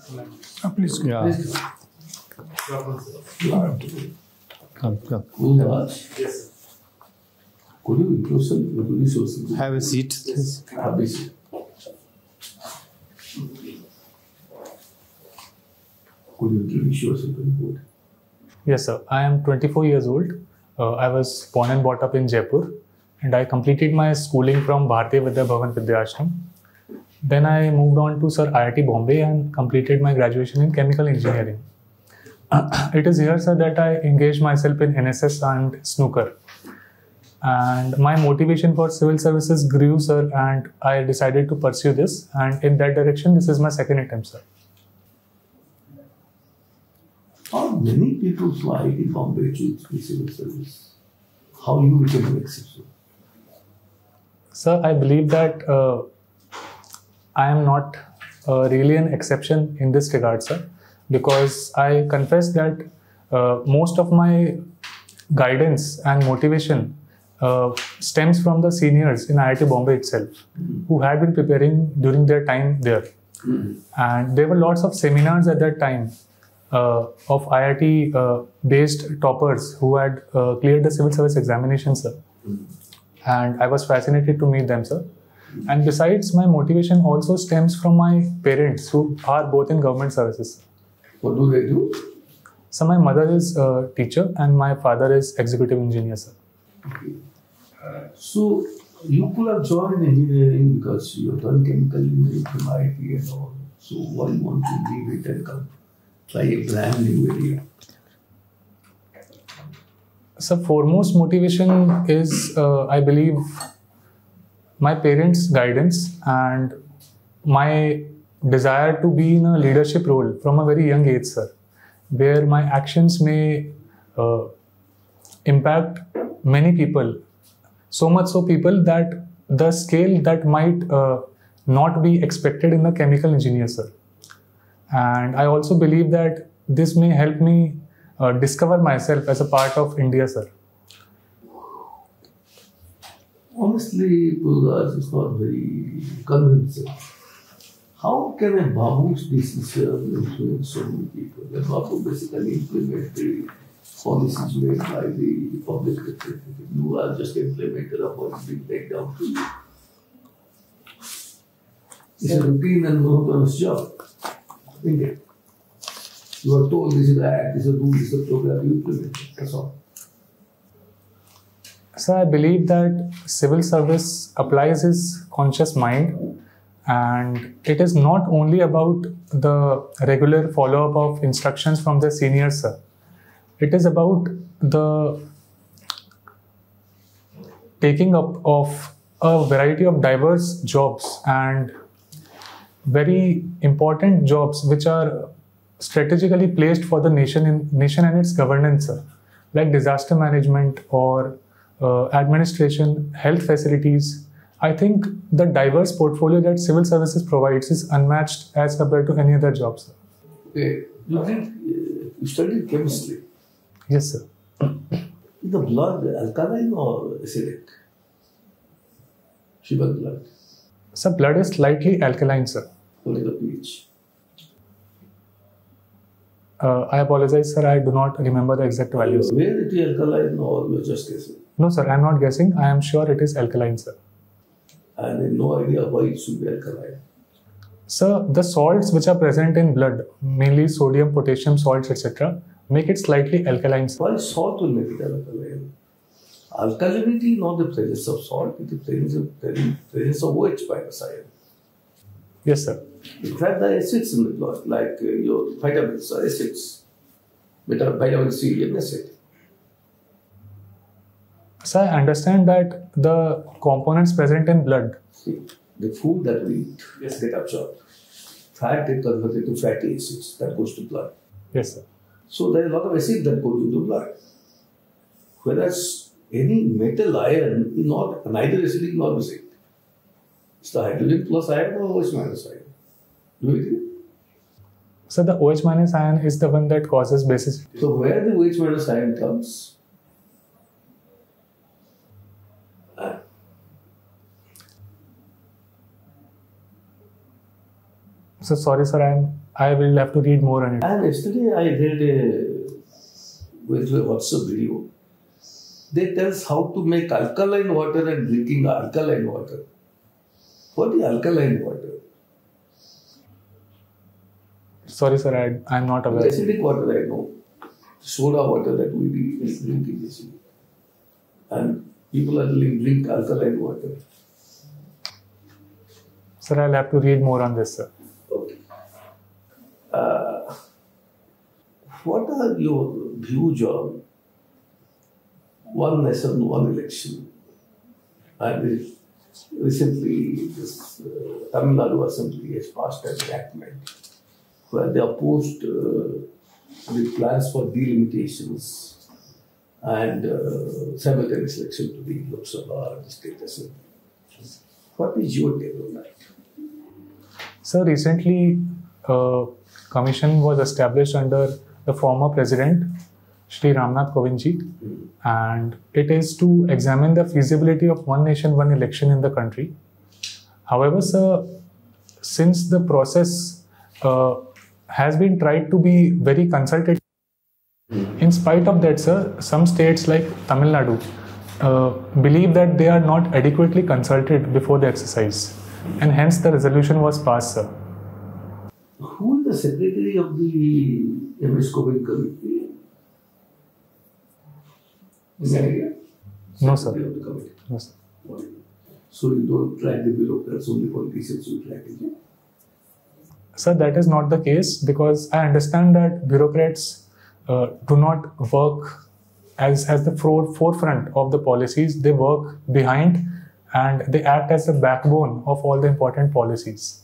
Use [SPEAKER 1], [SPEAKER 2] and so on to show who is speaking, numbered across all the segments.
[SPEAKER 1] Please.
[SPEAKER 2] Yeah.
[SPEAKER 1] Please.
[SPEAKER 2] Come.
[SPEAKER 3] Pururaj,
[SPEAKER 1] Yes, sir.
[SPEAKER 3] could you introduce yourself?
[SPEAKER 2] Have a seat, please.
[SPEAKER 3] Have a seat. Could you introduce yourself to the board?
[SPEAKER 4] Yes, sir. I am 24 years old. I was born and brought up in Jaipur, and I completed my schooling from B.V.B Vidyashram. Then I moved on to IIT Bombay and completed my graduation in chemical engineering. It is here, sir, that I engaged myself in NSS and snooker. And my motivation for civil services grew, sir, and I decided to pursue this. And in that direction, this is my second attempt, sir.
[SPEAKER 3] How many people from IIT Bombay choose civil service? How you became an exception?
[SPEAKER 4] Sir, I believe that I am not really an exception in this regard, sir, because I confess that most of my guidance and motivation stems from the seniors in IIT Bombay itself, who had been preparing during their time there. And there were lots of seminars at that time of IIT based toppers who had cleared the civil service examination, sir. And I was fascinated to meet them, sir. And besides, my motivation also stems from my parents, who are both in government services.
[SPEAKER 3] What do they do?
[SPEAKER 4] So my mother is a teacher and my father is executive engineer, sir.
[SPEAKER 3] Okay. So you could have joined engineering because you have done chemical engineering from IIT and all. So why you want to leave it and come try a brand new area?
[SPEAKER 4] So foremost motivation is, I believe, my parents' guidance and my desire to be in a leadership role from a very young age, sir, where my actions may impact many people, so much so people that the scale that might not be expected in the chemical engineer, sir. And I also believe that this may help me discover myself as a part of India, sir.
[SPEAKER 3] Honestly, Pururaj is not very convincing. How can a Babu's decision influence so many people? The Babu basically implement the policies made by the public sector. You are just implementer of what is being laid down to you. It's a routine and monotonous job. Isn't it? You are told this is the act, this is a rule, this is a program, you implement it. That's all.
[SPEAKER 4] So I believe that civil service applies his conscious mind, and it is not only about the regular follow-up of instructions from the seniors, sir. It is about the taking up of a variety of diverse jobs and very important jobs which are strategically placed for the nation and its governance, sir, like disaster management or administration, health facilities. I think the diverse portfolio that civil services provides is unmatched as compared to any other job, sir.
[SPEAKER 3] Okay. You studied chemistry.
[SPEAKER 4] Yes, sir.
[SPEAKER 3] Is the blood alkaline or acidic? Human blood.
[SPEAKER 4] So blood is slightly alkaline, sir.
[SPEAKER 3] What is the pH?
[SPEAKER 4] I apologize, sir. I do not remember the exact values.
[SPEAKER 3] Where it is alkaline or you are just guessing?
[SPEAKER 4] No, sir. I am not guessing. I am sure it is alkaline, sir.
[SPEAKER 3] And then no idea why it should be alkaline.
[SPEAKER 4] Sir, the salts which are present in blood, mainly sodium, potassium salts, etc., make it slightly alkaline, sir.
[SPEAKER 3] Why salt will make it alkaline? Alkalinity is not the presence of salt, it is the presence of OH minus ion.
[SPEAKER 4] Yes, sir.
[SPEAKER 3] In fact, the acids in the blood, like your vitamins are acids. Vitamin C and acid.
[SPEAKER 4] So I understand that the components present in blood.
[SPEAKER 3] See, the food that we eat get absorbed. Fat is converted to fatty acids that goes to blood.
[SPEAKER 4] Yes, sir.
[SPEAKER 3] So there is a lot of acid that goes into blood. Whereas any metal iron is not neither acidic nor basic. It's the hydrogen plus ion or OH minus ion. Do you agree?
[SPEAKER 4] So the OH minus ion is the one that causes basicity.
[SPEAKER 3] So where the OH minus ion comes?
[SPEAKER 4] So sorry, sir. I will have to read more on it.
[SPEAKER 3] And yesterday I went to a WhatsApp video. They tell us how to make alkaline water and drinking alkaline water. What is alkaline water?
[SPEAKER 4] Sorry, sir, I'm not aware.
[SPEAKER 3] Acidic water I know. Soda water that we drink in this. And people are drink alkaline water.
[SPEAKER 4] Sir, I'll have to read more on this, sir.
[SPEAKER 3] Okay. What are your views on one nation, one election? And recently, this Tamil Nadu Assembly has passed an enactment where they opposed the plans for delimitations and simultaneous election to the Lok Sabha and the State Assembly. What is your take on that?
[SPEAKER 4] So recently, a commission was established under the former president, Shri Ramnath Kovindji, and it is to examine the feasibility of one nation, one election in the country. However, sir, since the process has been tried to be very consultative, in spite of that, sir, some states like Tamil Nadu believe that they are not adequately consulted before the exercise, and hence the resolution was passed, sir.
[SPEAKER 3] Who is the secretary of the MS COVID committee? Is that idea?
[SPEAKER 4] No, sir.
[SPEAKER 3] Secretary of the committee.
[SPEAKER 4] No, sir.
[SPEAKER 3] So you don't track the bureaucrats, only politicians you track it?
[SPEAKER 4] Sir, that is not the case, because I understand that bureaucrats do not work as the forefront of the policies. They work behind and they act as the backbone of all the important policies.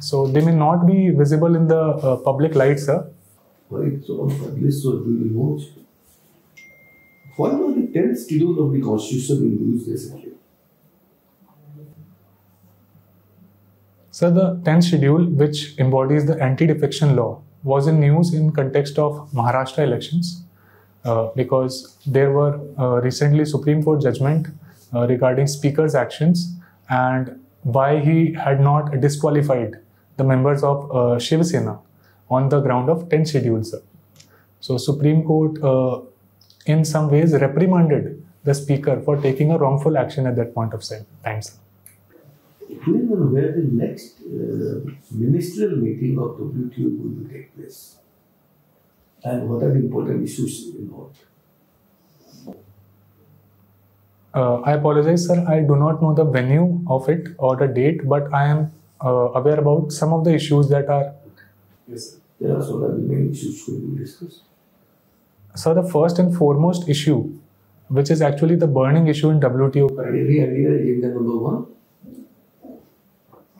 [SPEAKER 4] So they may not be visible in the public light, sir.
[SPEAKER 3] Why so published or do you know? What was the 10th schedule of the Constitution in use recently?
[SPEAKER 4] So the 10th schedule, which embodies the anti-defection law, was in news in context of Maharashtra elections because there were recently Supreme Court judgment regarding Speaker's actions and why he had not disqualified the members of Shiv Sena on the ground of 10th schedule, sir. So Supreme Court in some ways reprimanded the Speaker for taking a wrongful action at that point of time, sir.
[SPEAKER 3] When and where the next ministerial meeting of WTO will take place? And what are the important issues involved?
[SPEAKER 4] I apologize, sir. I do not know the venue of it or the date, but I am aware about some of the issues that are.
[SPEAKER 3] Yes, sir. There are some of the main issues could be discussed.
[SPEAKER 4] So the first and foremost issue, which is actually the burning issue in WTO.
[SPEAKER 3] Any idea agenda number 1?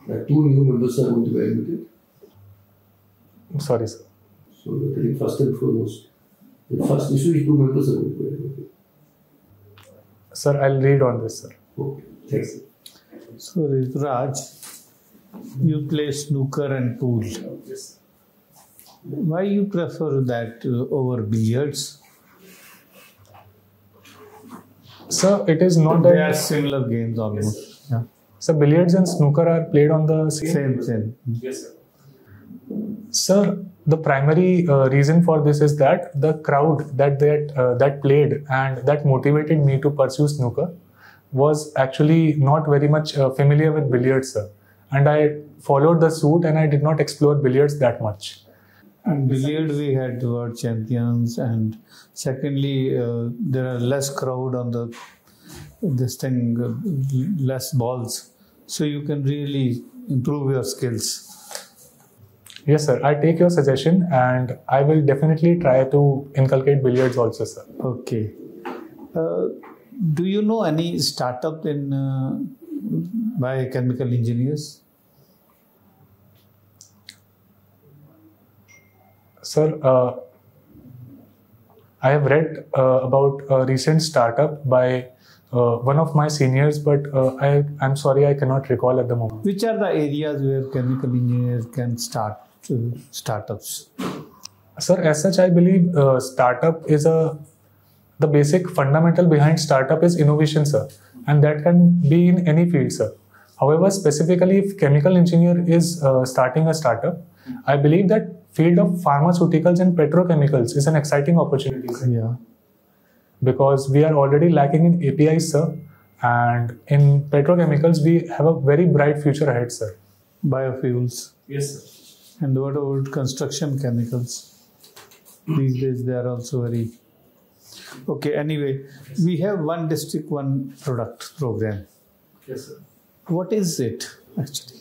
[SPEAKER 3] That 2 new members are going to be admitted.
[SPEAKER 4] Sorry, sir.
[SPEAKER 3] So you're telling first and foremost. The first issue is 2 members are going to be admitted.
[SPEAKER 4] Sir, I'll read on this, sir.
[SPEAKER 3] Okay, thanks.
[SPEAKER 2] So, Pururaj, you play snooker and pool.
[SPEAKER 3] Yes.
[SPEAKER 2] Why you prefer that over billiards?
[SPEAKER 4] Sir, it is not
[SPEAKER 2] They
[SPEAKER 4] that.
[SPEAKER 2] are similar games almost. Yeah.
[SPEAKER 4] So billiards and snooker are played on the
[SPEAKER 2] Same.
[SPEAKER 3] Yes, sir.
[SPEAKER 4] Sir, the primary reason for this is that the crowd that played and that motivated me to pursue snooker was actually not very much familiar with billiards, sir. And I followed the suit and I did not explore billiards that much.
[SPEAKER 2] In billiard we had world champions, and secondly there are less crowd on less balls, so you can really improve your skills.
[SPEAKER 4] Yes, sir. I take your suggestion and I will definitely try to inculcate billiards also, sir.
[SPEAKER 2] Okay. Do you know any startup in biochemical engineers?
[SPEAKER 4] Sir, I have read about a recent startup by one of my seniors, but I'm sorry, I cannot recall at the moment.
[SPEAKER 2] Which are the areas where chemical engineers can start startups?
[SPEAKER 4] Sir, as such, I believe startup is the basic fundamental behind startup is innovation, sir, and that can be in any field, sir. However, specifically, if chemical engineer is starting a startup, I believe that field of pharmaceuticals and petrochemicals is an exciting opportunity, sir.
[SPEAKER 2] Yeah.
[SPEAKER 4] Because we are already lacking in APIs, sir, and in petrochemicals we have a very bright future ahead, sir.
[SPEAKER 2] Biofuels.
[SPEAKER 4] Yes, sir.
[SPEAKER 2] And what about construction chemicals? These days they are also very... Okay, anyway, we have one district, one product program.
[SPEAKER 4] Yes, sir.
[SPEAKER 2] What is it actually?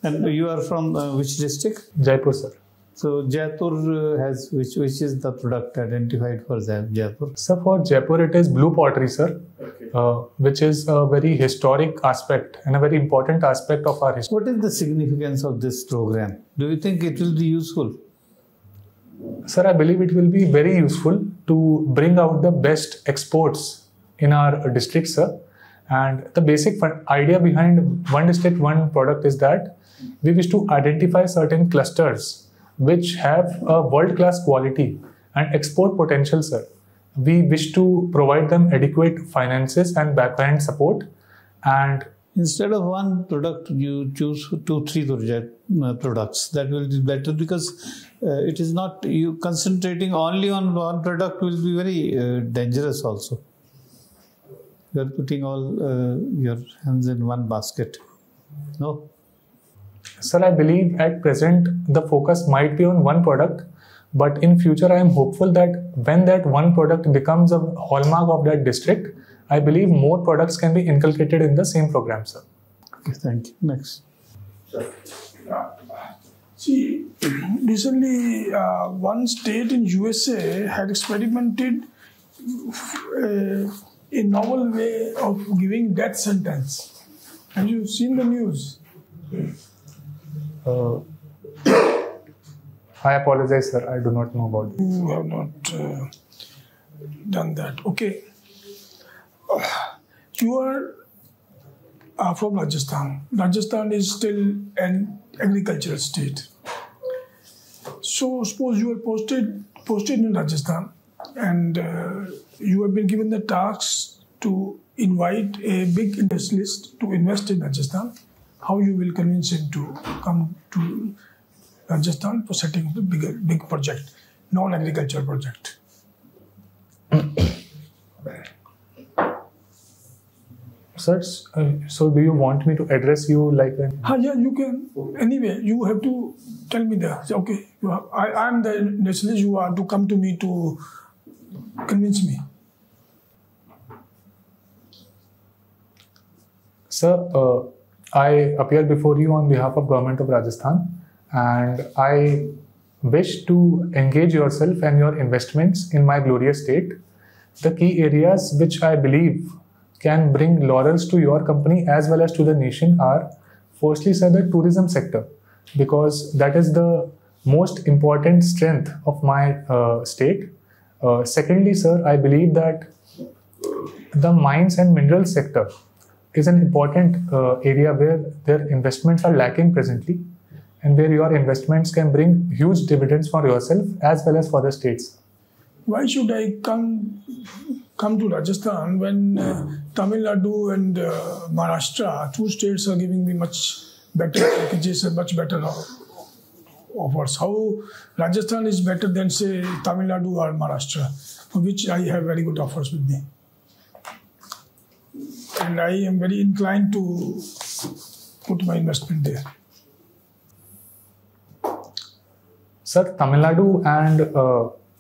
[SPEAKER 2] And you are from which district?
[SPEAKER 4] Jaipur, sir.
[SPEAKER 2] So Jaipur has which is the product identified for Jaipur?
[SPEAKER 4] So for Jaipur it is blue pottery, sir, which is a very historic aspect and a very important aspect of our history.
[SPEAKER 2] What is the significance of this program? Do you think it will be useful?
[SPEAKER 4] Sir, I believe it will be very useful to bring out the best exports in our district, sir. And the basic idea behind one district, one product is that we wish to identify certain clusters which have a world-class quality and export potential, sir. We wish to provide them adequate finances and backend support. And
[SPEAKER 2] instead of one product, you choose 2-3 products. That will be better, because it is not, you concentrating only on one product will be very dangerous also. You are putting all your hands in one basket. No?
[SPEAKER 4] Sir, I believe at present the focus might be on one product, but in future I am hopeful that when that one product becomes a hallmark of that district, I believe more products can be inculcated in the same program, sir.
[SPEAKER 2] Okay, thank you. Next.
[SPEAKER 1] See, recently one state in USA had experimented a novel way of giving death sentence. Have you seen the news?
[SPEAKER 4] I apologize, sir. I do not know about this.
[SPEAKER 1] You have not done that. Okay. You are from Rajasthan. Rajasthan is still an agricultural state. So suppose you are posted in Rajasthan, and you have been given the task to invite a big industrialist to invest in Rajasthan. How you will convince him to come to Rajasthan for setting up a big project, non-agricultural project?
[SPEAKER 4] Sir, so do you want me to address you like that?
[SPEAKER 1] Yeah, you can. Anyway, you have to tell me that. Okay, I am the nationalist. You are to come to me to convince me.
[SPEAKER 4] Sir, I appear before you on behalf of Government of Rajasthan, and I wish to engage yourself and your investments in my glorious state. The key areas which I believe can bring laurels to your company as well as to the nation are, firstly, sir, the tourism sector, because that is the most important strength of my state. Secondly, sir, I believe that the mines and minerals sector is an important area where their investments are lacking presently, and where your investments can bring huge dividends for yourself as well as for the states.
[SPEAKER 1] Why should I come to Rajasthan when Tamil Nadu and Maharashtra, two states, are giving me much better packages and much better offers? How Rajasthan is better than, say, Tamil Nadu or Maharashtra, for which I have very good offers with me. And I am very inclined to put my investment there.
[SPEAKER 4] Sir, Tamil Nadu and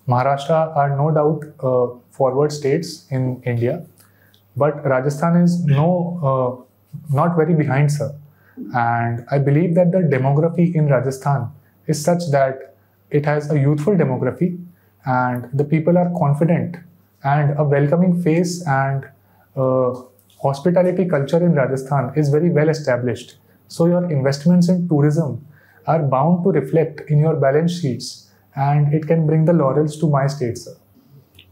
[SPEAKER 4] Maharashtra are no doubt forward states in India, but Rajasthan is not very behind, sir. And I believe that the demography in Rajasthan is such that it has a youthful demography, and the people are confident, and a welcoming face and hospitality culture in Rajasthan is very well established. So your investments in tourism are bound to reflect in your balance sheets, and it can bring the laurels to my state, sir.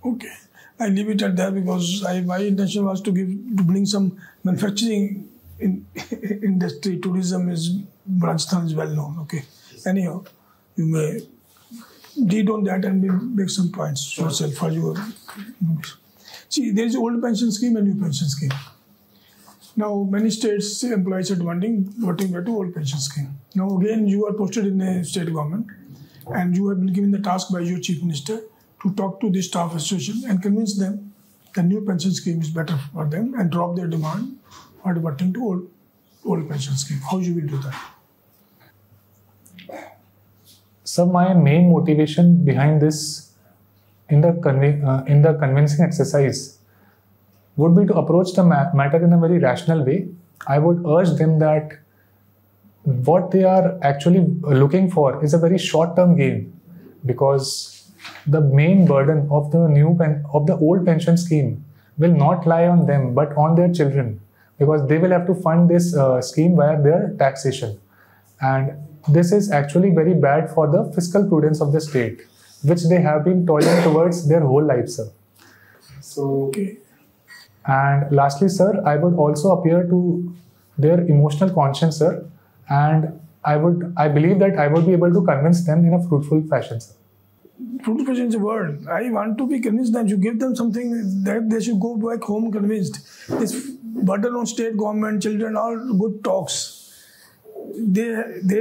[SPEAKER 1] Okay, I leave it at that, because my intention was to bring some manufacturing industry. Tourism is, Rajasthan is well known. Okay, anyhow, you may read on that and make some points yourself for your. See, there is old pension scheme and new pension scheme. Now, many states employees are demanding voting back to old pension scheme. Now, again, you are posted in a state government, and you have been given the task by your chief minister to talk to the staff association and convince them the new pension scheme is better for them and drop their demand for reverting to old pension scheme. How you will do that?
[SPEAKER 4] So my main motivation behind this in the convincing exercise would be to approach the matter in a very rational way. I would urge them that what they are actually looking for is a very short-term gain, because the main burden of the old pension scheme will not lie on them but on their children, because they will have to fund this scheme via their taxation, and this is actually very bad for the fiscal prudence of the state, which they have been toiling towards their whole life, sir. So,
[SPEAKER 1] Okay.
[SPEAKER 4] and lastly, sir, I would also appeal to their emotional conscience, sir, and I believe that I would be able to convince them in a fruitful fashion, sir.
[SPEAKER 1] Fruitful fashion is a word. I want to be convinced that you give them something that they should go back home convinced. This burden on state government, children, all good talks. They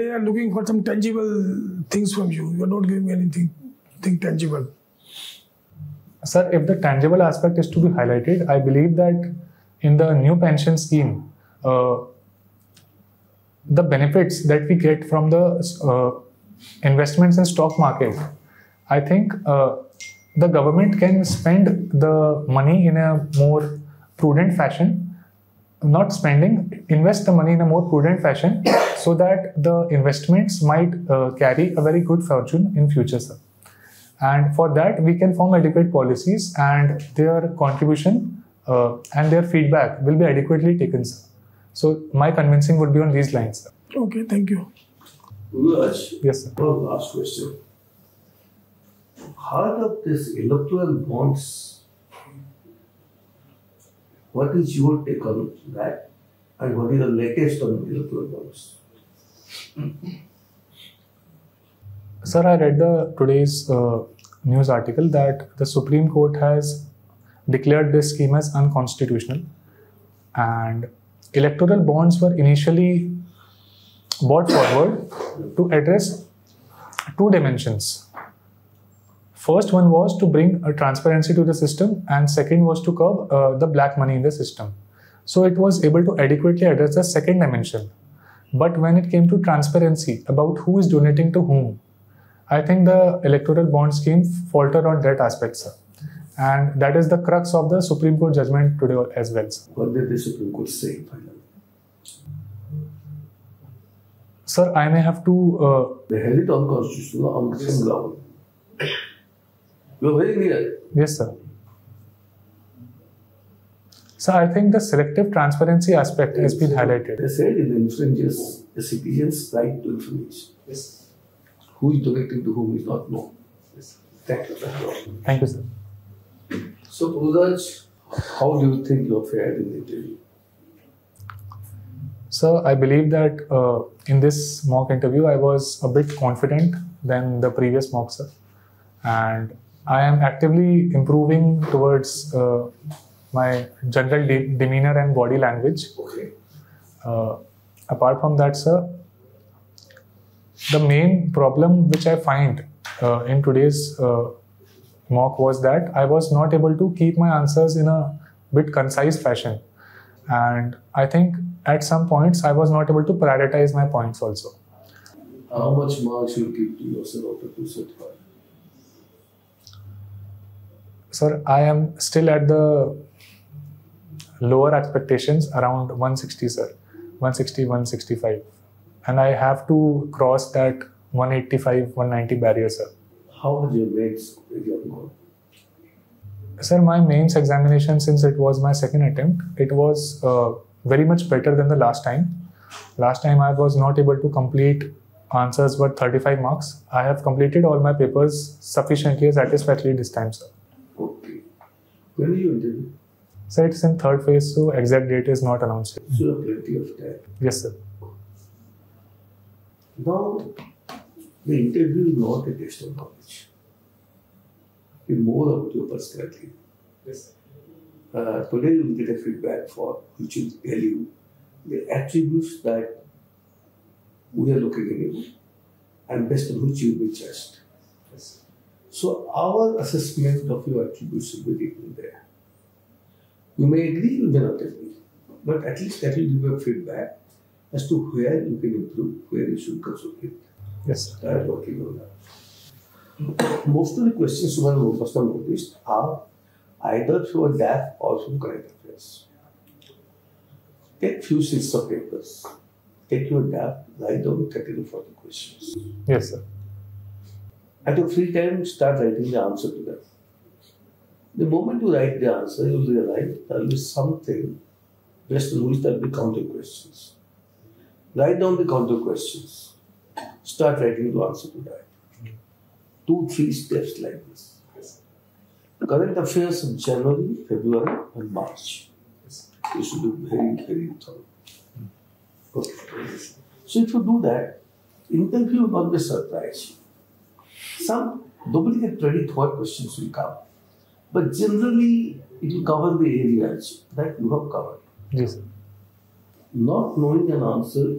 [SPEAKER 1] are looking for some tangible things from you. You are not giving anything tangible.
[SPEAKER 4] Sir, if the tangible aspect is to be highlighted, I believe that in the new pension scheme, the benefits that we get from the investments in stock market, I think the government can spend the money in a more prudent fashion. Not spending, invest the money in a more prudent fashion so that the investments might carry a very good fortune in future, sir. And for that, we can form adequate policies, and their contribution and their feedback will be adequately taken, sir. So my convincing would be on these lines, sir.
[SPEAKER 1] Okay, thank you.
[SPEAKER 3] Pururaj,
[SPEAKER 4] Yes, sir.
[SPEAKER 3] one last question. Heart of this electoral bonds, what is your take on that, and what is the latest on electoral bonds?
[SPEAKER 4] Sir, I read today's news article that the Supreme Court has declared this scheme as unconstitutional, and electoral bonds were initially brought forward to address two dimensions. First one was to bring a transparency to the system, and second was to curb the black money in the system. So it was able to adequately address the second dimension. But when it came to transparency about who is donating to whom, I think the electoral bond scheme faltered on that aspect, sir. And that is the crux of the Supreme Court judgment today as well, sir.
[SPEAKER 3] What did the Supreme Court say finally?
[SPEAKER 4] Sir, I may have to...
[SPEAKER 3] They held it unconstitutional on the same ground. You are very near.
[SPEAKER 4] Yes, sir. So I think the selective transparency aspect has been highlighted.
[SPEAKER 3] They said it infringes the citizen's right to information.
[SPEAKER 4] Yes.
[SPEAKER 3] Who is donating to whom is not known.
[SPEAKER 4] Yes.
[SPEAKER 3] Thank you.
[SPEAKER 4] Thank you, sir.
[SPEAKER 3] So, Pururaj, how do you think you have fared in the interview?
[SPEAKER 4] So I believe that in this mock interview, I was a bit confident than the previous mock, sir. And I am actively improving towards my general demeanor and body language.
[SPEAKER 3] Okay.
[SPEAKER 4] Apart from that, sir, the main problem which I find in today's mock was that I was not able to keep my answers in a bit concise fashion. And I think at some points I was not able to prioritize my points also.
[SPEAKER 3] How much marks you give to yourself out of 275?
[SPEAKER 4] Sir, I am still at the lower expectations, around 160, sir. 160, 165. And I have to cross that 185, 190 barrier, sir.
[SPEAKER 3] How has your mains exam gone?
[SPEAKER 4] Sir, my mains examination, since it was my second attempt, it was very much better than the last time. Last time I was not able to complete answers worth 35 marks. I have completed all my papers sufficiently satisfactorily this time, sir.
[SPEAKER 3] Okay. When will you interview?
[SPEAKER 4] Sir, it's in third phase, so exact date is not announced yet.
[SPEAKER 3] So you have plenty of time.
[SPEAKER 4] Yes, sir.
[SPEAKER 3] Now, the interview is not a test of knowledge. It's more about your personality.
[SPEAKER 4] Yes, sir.
[SPEAKER 3] Today you will get a feedback for which will tell you the attributes that we are looking in you and based on which you will be judged. Yes. So our assessment of your attributes will be written there. You may agree, you may not agree, but at least that will give you a feedback as to where you can improve, where you should consolidate.
[SPEAKER 4] Yes.
[SPEAKER 3] I am working on that. Most of the questions you must have noticed are either through a DAF or from current affairs. Take few sheets of papers, take your DAF, write down 30 to 40 questions.
[SPEAKER 4] Yes, sir.
[SPEAKER 3] At your free time, start writing the answer to them. The moment you write the answer, you will realize there will be something based on which there will be counter questions. Write down the counter questions. Start writing the answer to that. 2-3 steps like this. Current affairs of January, February, and March. You should be very, very thorough. Okay. So if you do that, interview will not be surprised. Nobody can predict what questions will come. But generally, it will cover the areas that you have covered.
[SPEAKER 4] Yes, sir.
[SPEAKER 3] Not knowing an answer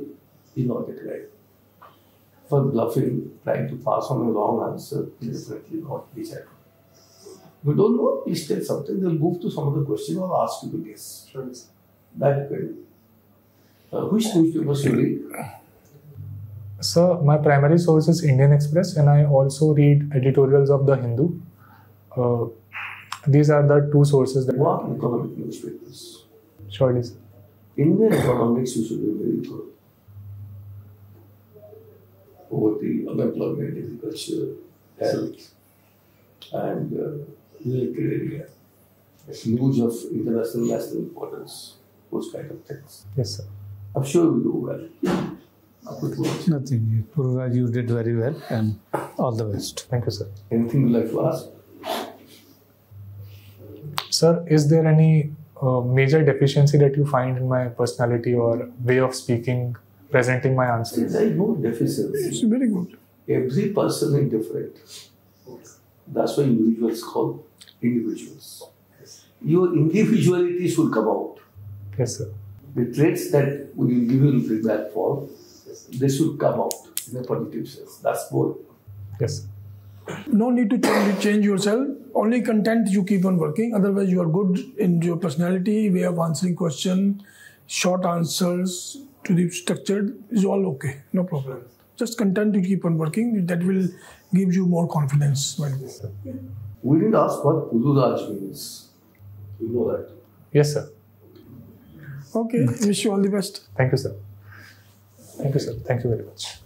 [SPEAKER 3] is not a crime. For bluffing, trying to pass on a wrong answer is definitely not decided. If you don't know, please tell something. They'll move to some other question or ask you to guess.
[SPEAKER 4] Sure.
[SPEAKER 3] That can. Which newspapers you read?
[SPEAKER 4] So my primary source is Indian Express, and I also read editorials of The Hindu. These are the two sources that.
[SPEAKER 3] What economic newspapers?
[SPEAKER 4] Surely, sir.
[SPEAKER 3] Indian economics you should be very good. Over the unemployment, agriculture, health, and related area. News of international, national importance, those kind of things.
[SPEAKER 4] Yes, sir.
[SPEAKER 3] I'm sure you do well.
[SPEAKER 2] Nothing. Pururaj, you did very well, and all the best.
[SPEAKER 4] Thank you, sir.
[SPEAKER 3] Anything you'd like to ask?
[SPEAKER 4] Sir, is there any major deficiency that you find in my personality or way of speaking, presenting my answers?
[SPEAKER 3] There is no deficiency.
[SPEAKER 1] It's very good.
[SPEAKER 3] Every person is different. That's why individuals call individuals. Your individuality should come out.
[SPEAKER 4] Yes, sir.
[SPEAKER 3] The traits that we will give you feedback for, they should come out in a positive sense. That's more.
[SPEAKER 4] Yes, sir.
[SPEAKER 1] No need to change yourself. Only content you keep on working. Otherwise, you are good in your personality, way of answering question, short answers to the structured is all okay. No problem. Just content you keep on working. That will give you more confidence.
[SPEAKER 3] We didn't ask what Pururaj means. You know that.
[SPEAKER 4] Yes, sir.
[SPEAKER 1] Okay. Wish you all the best.
[SPEAKER 4] Thank you, sir. Thank you, sir. Thank you very much.